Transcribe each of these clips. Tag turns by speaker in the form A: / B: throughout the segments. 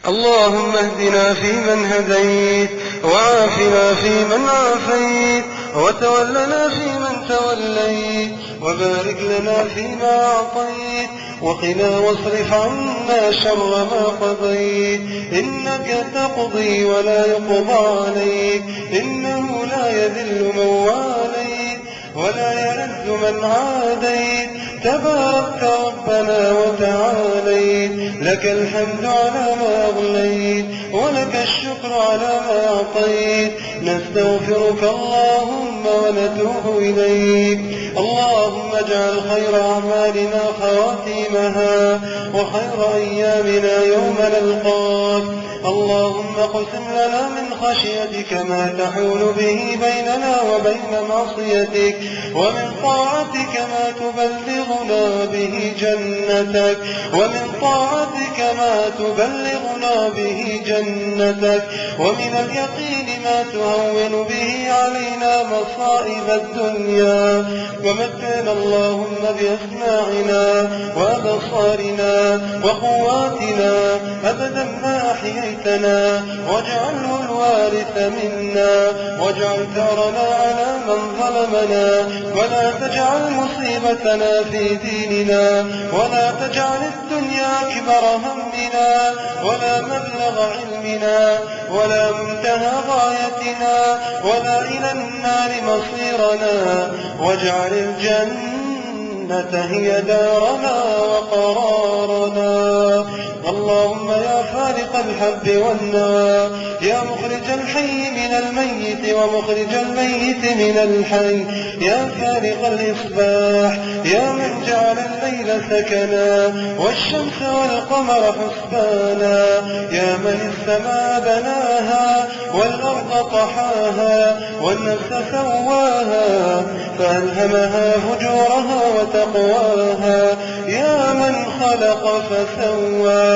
A: اللهم اهدنا فيمن هديت، وعافنا فيمن عافيت، وتولنا فيمن توليت، وبارك لنا فيما أعطيت، وقنا واصرف عنا شر ما قضيت، إنك تقضي ولا يقضى عليك، إنه لا يذل من واليت ولا يعز من عاديت، تباركت ربنا وتعاليت، لك الحمد على ما أغليت، ولك الشكر على ما أعطيت، نستغفرك اللهم ونتوب إليك. اللهم اجعل خير أعمالنا خواتيمها، وخير أيامنا يوم نلقاك. اللهم اقسم لنا من خشيتك ما تحول به بيننا وبين معصيتك، ومن طاعتك ما تبلغنا به جنتك، ومن طاعتك ما تبلغنا به جنتك، ومن اليقين ما تهون به علينا مصائب الدنيا، ومتعنا اللهم بأسماعنا وأبصارنا وقواتنا أبدا ما أحييتنا، واجعله الوارث منا، واجعل ثارنا على من ظلمنا، ولا تجعل مصيبتنا في ديننا، ولا تجعل الدنيا أكبر همنا، ولا مبلغ علمنا، ولا منتهى غايتنا، ولا إلى النار مصيرنا، واجعل الجنة هي دارنا وقرارنا. اللهم يا فارق الحب والنوى، يا مخرج الحي من الميت ومخرج الميت من الحي، يا فارق الإصباح، يا من جعل الليل سكنا والشمس والقمر حسبانا، يا من السماء بناها والأرض طحاها والنفس سواها فألهمها فجورها وتقواها، يا من خلق فسوى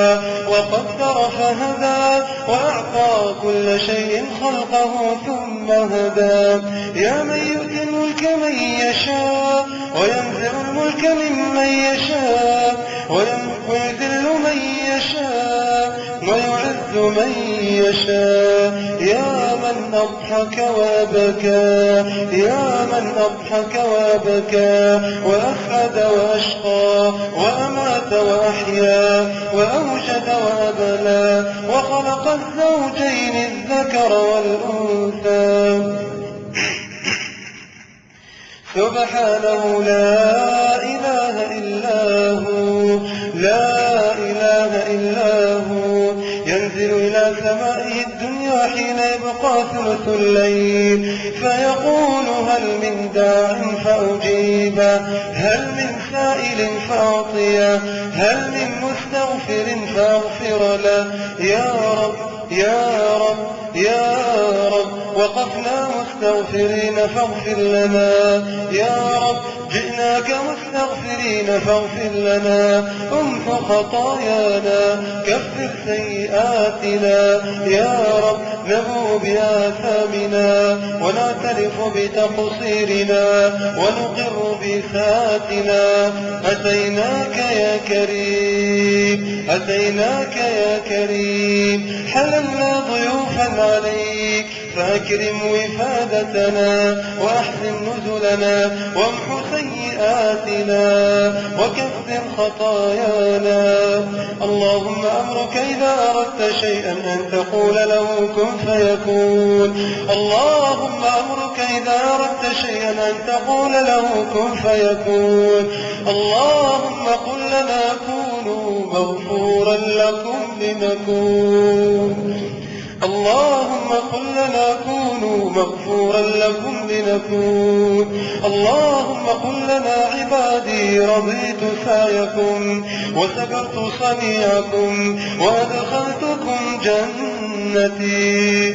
A: وقدر فهدى وأعطى كل شيء خلقه ثم هدى، يا من يؤتي الملك من يشاء وينزع الملك ممن يشاء ويذل من يشاء ويعز من يشاء، يا من أضحك وأبكى، يا من أضحك وأبكى وأسعد وأشقى وأمات وأحيا وأوجد وأبلى، وخلق الزوجين الذكر والأنثى، سبحانه لا إله إلا هو، لا إله إلا هو، ينزل إلى سمائه الدنيا حين يبقى ثلث الليل فيقول هل من داع فأجيبه، هل من سائل فأعطيه، هل من مستغفر فأغفر له، يا رب يا رب يا رب، وقفنا مستغفرين فاغفر لنا، يا رب جئناك مستغفرين فاغفر لنا، امح خطايانا كفر سيئاتنا، يا رب نبوء بآثامنا ونعترف بتقصيرنا ونقر بإساءتنا، أتيناك يا كريم، أتيناك يا كريم، حللنا ضيوفا عليك فأكرم وفادتنا وأحسن نزلنا وامح سيئاتنا وكفر خطايانا. اللهم أمرك إذا أردت شيئا أن تقول له كن فيكون، اللهم أمرك إذا أردت شيئا أن تقول له كن فيكون، اللهم قل لنا كونوا مغفورا لكم لنكون، اللهم قل لنا كونوا مغفورا لكم لنكون، اللهم قل لنا عبادي رضيت سعيكم وسكرت صنيعكم وأدخلتكم جنتي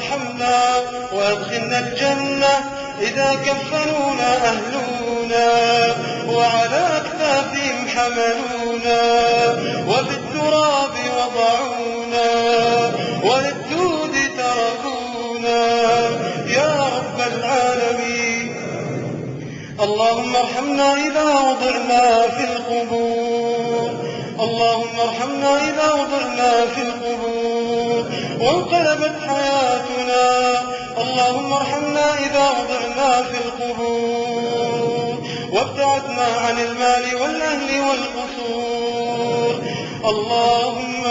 A: ارحمنا وادخلنا الجنة إذا كفنونا أهلنا وعلى أكتافهم حملونا وبالتراب وضعونا وللدود تركونا يا رب العالمين. اللهم ارحمنا إذا وضعنا في القبور، اللهم ارحمنا إذا وضعنا في القبور وانقلبت حياتنا، اللهم ارحمنا إذا وضعنا في القبور وابتعدنا عن المال والأهل والقصور. اللهم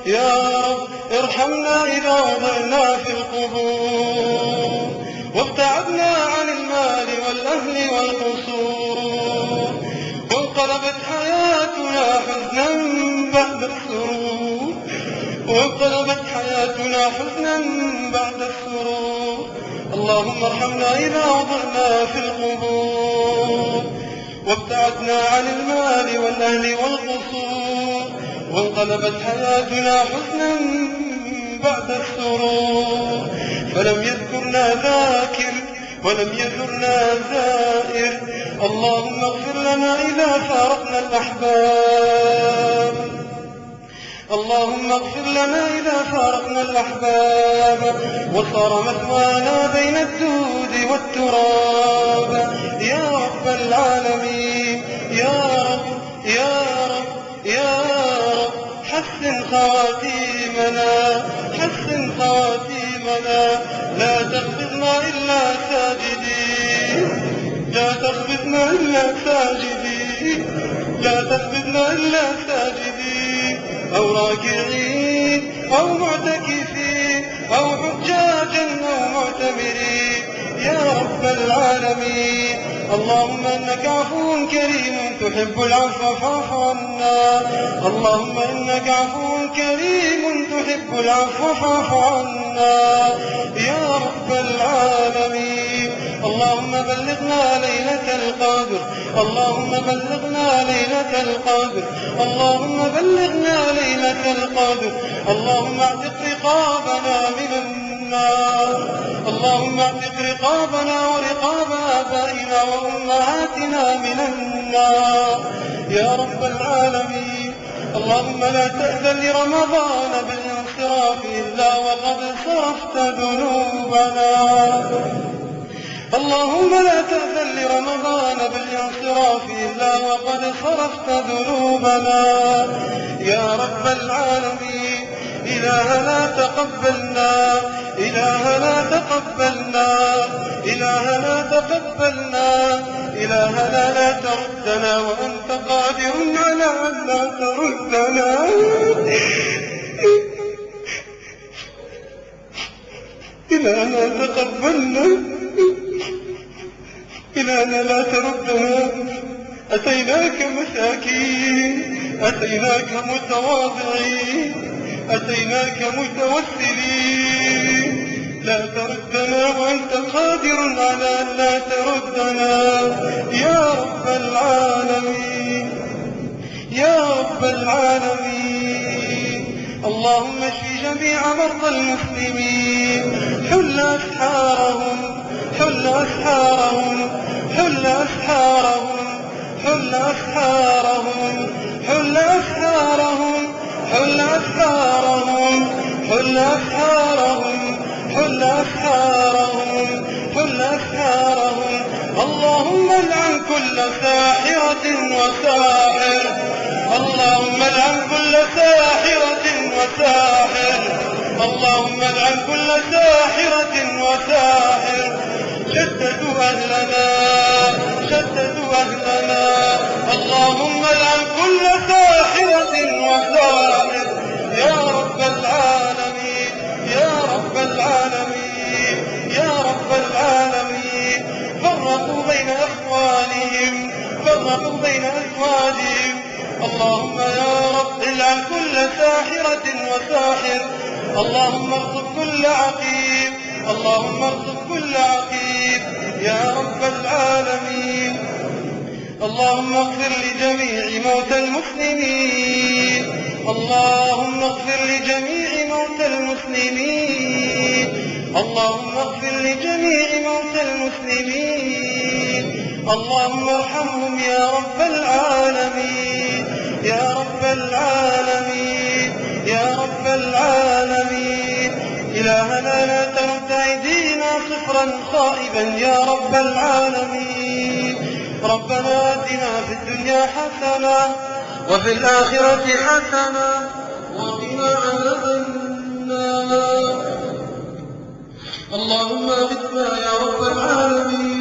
A: يا رب ارحمنا إذا وضعنا في القبور وابتعدنا عن المال والأهل والقصور وانقلبت حياتنا حزنا بعد السرور، وانقلبت حياتنا حزنا بعد السرور. اللهم ارحمنا إذا وضعنا في القبور وابتعدنا عن المال والأهل والقصور وانقلبت حياتنا حزنا بعد السرور. فلم يذكرنا ذاكر ولم يزرنا زائر. اللهم اغفر لنا إذا فارقنا الأحباب، اللهم اغفر لنا إذا فارقنا الأحباب وصار مثوانا بين الدود والتراب. يا رب العالمين يا رب يا رب يا رب حسن خواتيمنا، حسن خواتيمنا. لا تقبضنا إلا ساجدين، لا تقبضنا إلا ساجدين، لا تقبضنا إلا ساجدين أو راكعين أو معتكفين أو حجاجا أو معتمرين يا رب العالمين. اللهم إنك عفو كريم تحب العفو فاعف عنا، اللهم إنك عفو كريم تحب العفو فاعف عنا يا رب العالمين. اللهم بلغنا ليلة القدر، اللهم بلغنا ليلة القدر، اللهم بلغنا ليلة القدر. اللهم اعتق رقابنا من النار، اللهم اعتق رقابنا ورقاب آبائنا وأمهاتنا من النار يا رب العالمين. اللهم لا تأذن لرمضان بالانصراف إلا وقد صرفت ذنوبنا، اللهم لا تأذن لرمضان بالانصراف إلا وقد صرفت ذنوبنا يا رب العالمين. إلهنا تقبلنا، إلهنا تقبلنا، إلهنا تقبلنا، إلهنا لا تردنا وأنت قادر على أن لا تردنا. إلهنا تقبلنا، إلهنا لا تردنا. أتيناك مساكين، أتيناك متواضعين، أتيناك متوسلين. لا تردنا وأنت قادر على أن لا تردنا يا رب العالمين، يا رب العالمين. اللهم اشف جميع مرضى المسلمين، حل أسحارهم، حل أسحارهم، حل أسحارهم، حل أسحارهم، حل أسحارهم، حل أسحارهم، حل أسحارهم، حل أسحارهم، حل أسحارهم. اللهم العن كل ساحرة وساحر، اللهم العن كل ساحرة وساحر، اللهم العن كل ساحرة وساحر. شتتوا أهلنا، شتتوا أهلنا. اللهم العن كل ساحرة وساحر يا رب العالمين، يا رب العالمين، يا رب العالمين. فرقوا بين أخوانهم، فرقوا بين أزواجهم. اللهم يا رب العن كل ساحرة وساحر. اللهم ارزق كل عقيم، اللهم ارزق كل عقيم يا رب العالمين. اللهم اغفر لجميع موتى المسلمين، اللهم اغفر لجميع موتى المسلمين اللهم اغفر لجميع موتى المسلمين، اللهم ارحمهم يا رب العالمين، يا رب العالمين، يا رب العالمين. إلهنا لا ترد أيدينا صفرا خائبا يا رب العالمين. ربنا آتنا في الدنيا حسنة وفي الآخرة حسنة وقنا عذاب النار. اللهم اغثنا يا رب العالمين.